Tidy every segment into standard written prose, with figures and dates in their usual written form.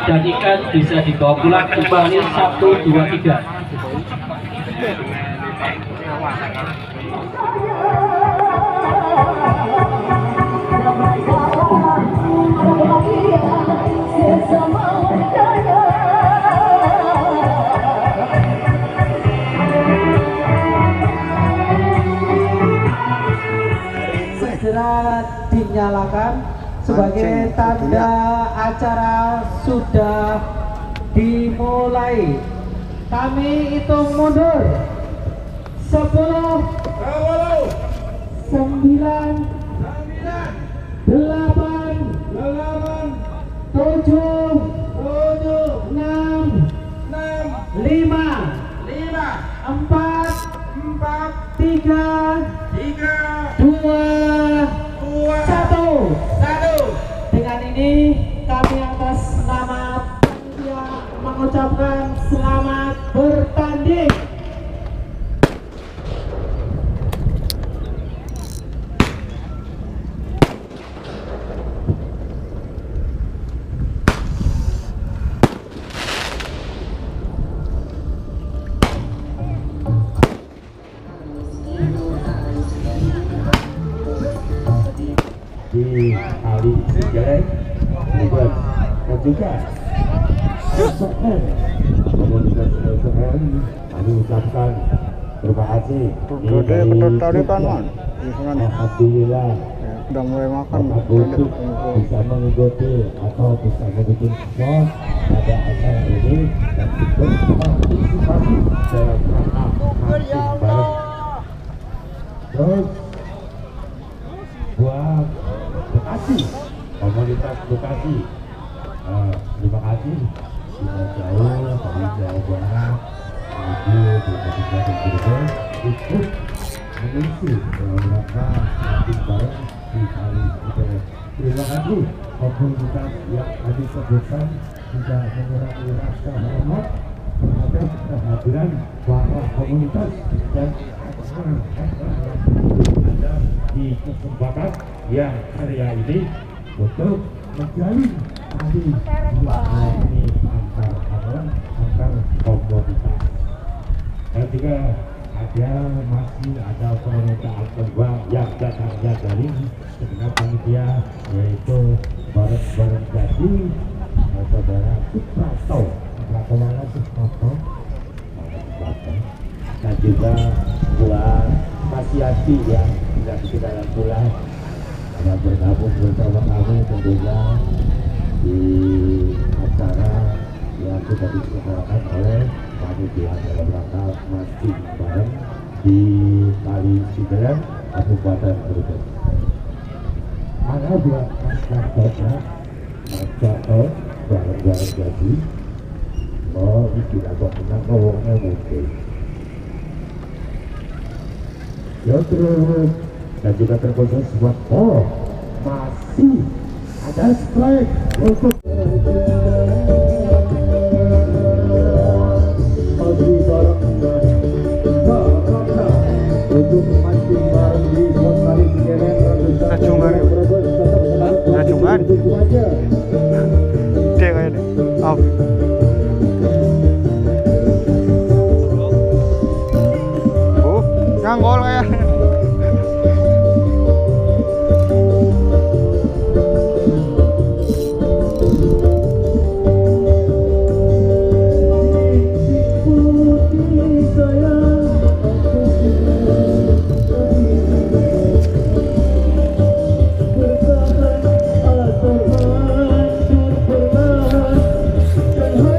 Dan ikan bisa dibawa pulang kembali 1, 2, 3. Segera dinyalakan sebagai tanda acara sudah dimulai. Kami hitung mundur 10, 9, 8, 7, 6, 5, 4, 3, 2, 1. Dengan ini kami atas nama panitia mengucapkan selamat bertanding. Di kali Cijareng berikut dan juga SON komunitas SON kami ucapkan terima kasih. Alhamdulillah udah mulai makan untuk bisa mengikuti atau bisa membuat sport pada acara ini dan berpartisipasi dalam rangka mancing bareng. Terus buat Bekasi, komunitas Bekasi, terima kasih sudah jauh dari Jawa Barat menuju ke Kabupaten Cirebon ikut mengisi dalam rangka mancing bareng di kali Cijareng. Terima kasih komunitas yang kami sebutkan sudah mengurangi rasa hormat terhadap kehadiran para komunitas dan ada di kesempatan yang karya ini untuk menjalin tali silaturahmi antar komunitas. Dan juga masih ada permintaan kedua yang datangnya dari segenap panitia, yaitu bareng jadi saudara Suprato dan juga buat Mas Yati yang tidak di dalam bulan yang bergabung bersama kami tentunya di acara yang sudah diselenggarakan oleh panitia dalam rangka mancing bareng di Kali Cijareng, Kabupaten Cirebon. Ada buat Mas Jato bareng-bareng jadi mau tidak kok menang ngomongnya mungkin. Ya terus dan juga terkhusus buat masih ada strike untuk mancing bareng di Kali Cijareng. Rajungan gede kayaknya. Nyanggol kayaknya. Bertahan atau hancur perlahan dan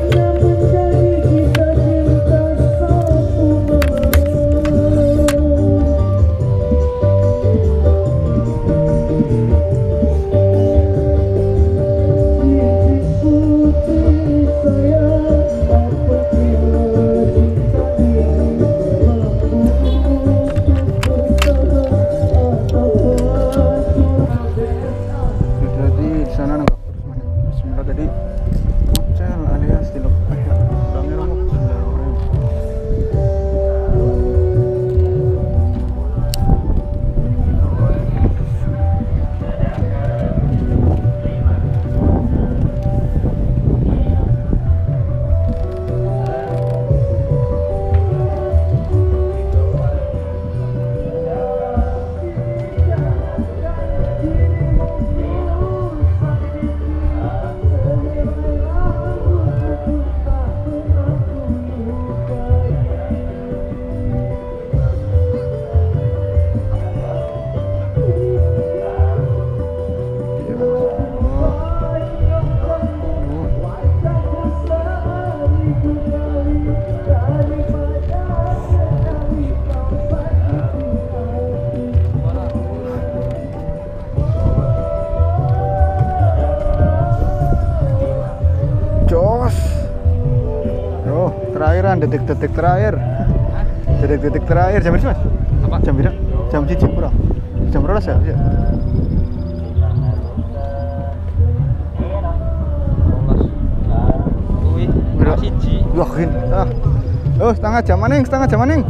kan detik-detik terakhir. Detik-detik terakhir jam berapa, Mas? Apa? Jam berapa? Jam 1 kurang. Jam berapa ya? Rolas. Kuwi Berapa? siji. Yakin. Ah. Oh, setengah jam maning, setengah jam maning.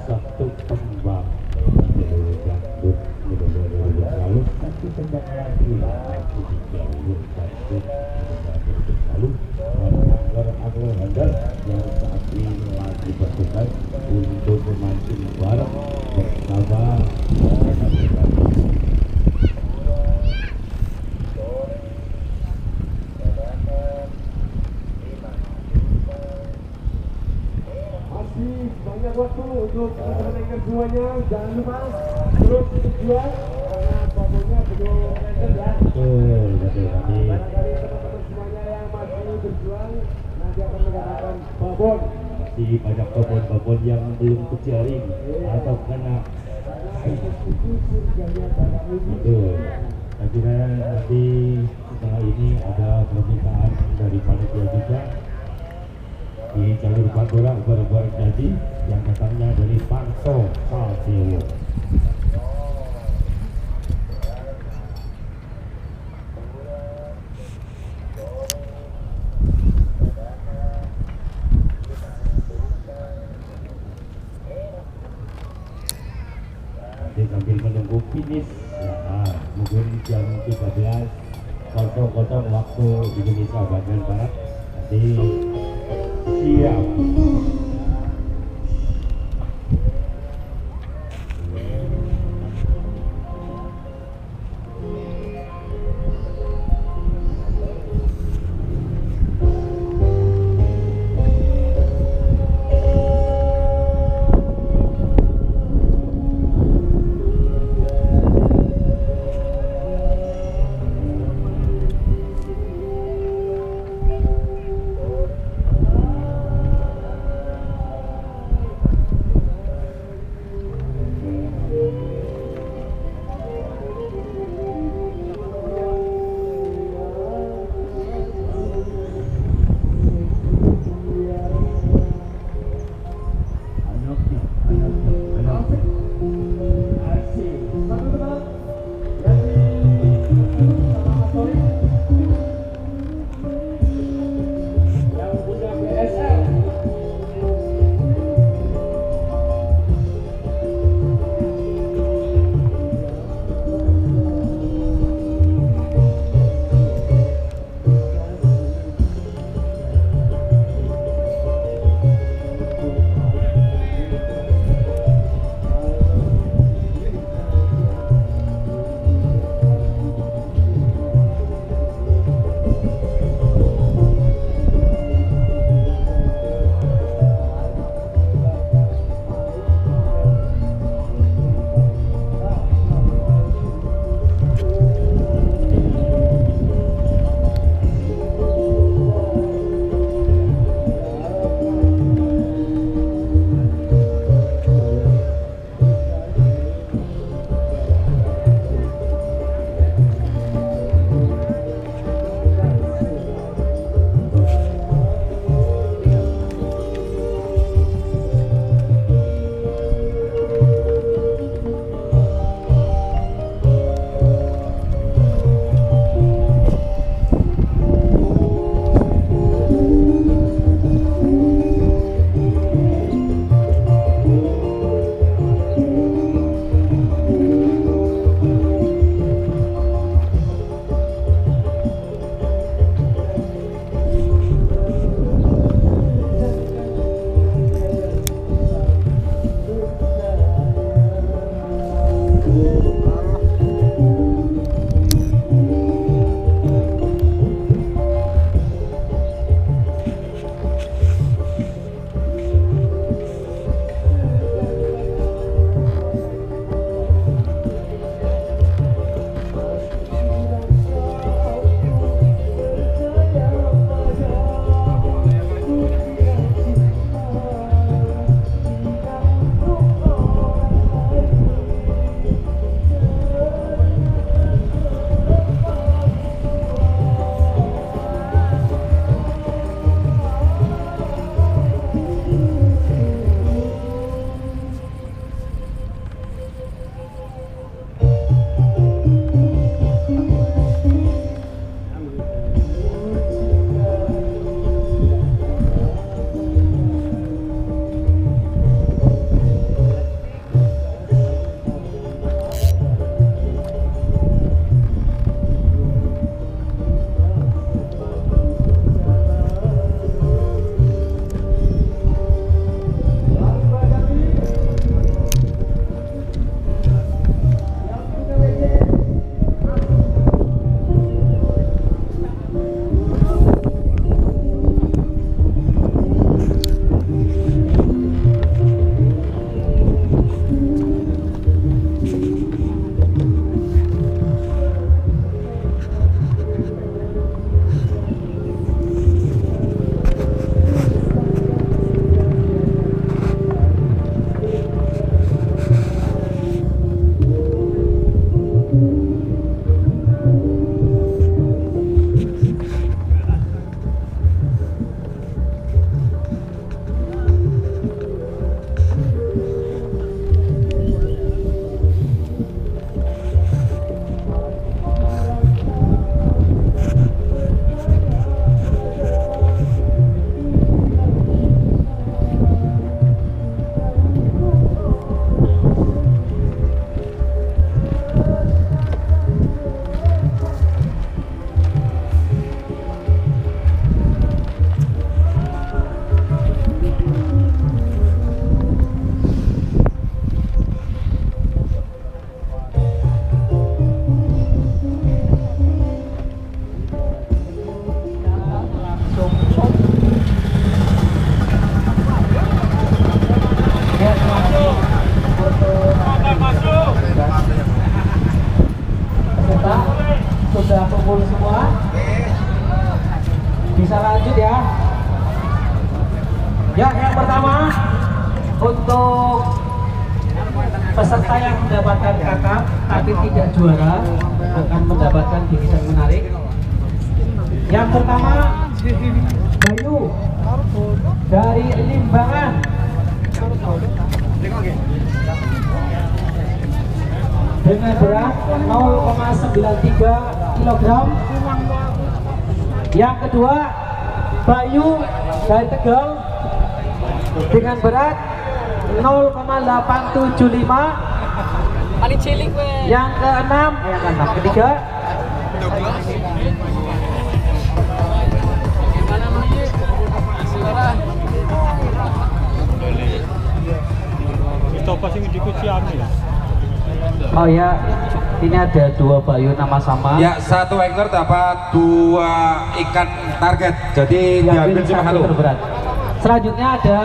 Satu tembak gandut lalu satu tembak lagi aku dijauh satu lalu agak handal yang saat ini lagi bertugas untuk memancing barang bersama rekan-rekan. Masih banyak waktu untuk teman-teman semuanya, jangan lupa terus tujuan karena babonnya belum menaikkan ya. Betul tadi. Barangkali teman-teman semuanya yang masih berjuang nanti akan mendapatkan babon. Masih banyak babon-babon yang belum kejaring atau kena. Itu surganya pada ini. Betul. Saya kira nanti setelah ini ada permintaan dari panitia juga di jalur Pandora bareng-bareng jadi yang datangnya dari Panto Salsewo. Nanti sambil menunggu finish ya, mungkin jam 13.00 waktu Indonesia bagian Barat nanti siap. Ya, yang pertama untuk peserta yang mendapatkan kakap tapi tidak juara akan mendapatkan bingkisan menarik. Yang pertama Bayu dari Limbangan. Dengan berat 0,93 kg. Yang kedua Bayu dari Tegal dengan berat 0,875. Paling cilik we. Yang keenam, ketiga oh ya, ini ada dua Bayu nama sama. Ya, satu ekor dapat 2 ikan target. Jadi diambil cuma satu. Terberat. Selanjutnya ada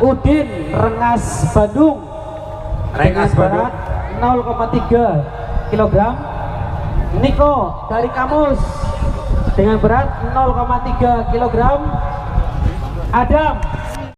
Udin Rengas Bandung. Rengas Bandung 0,3 kg. Niko dari Kamus dengan berat 0,3 kg. Adam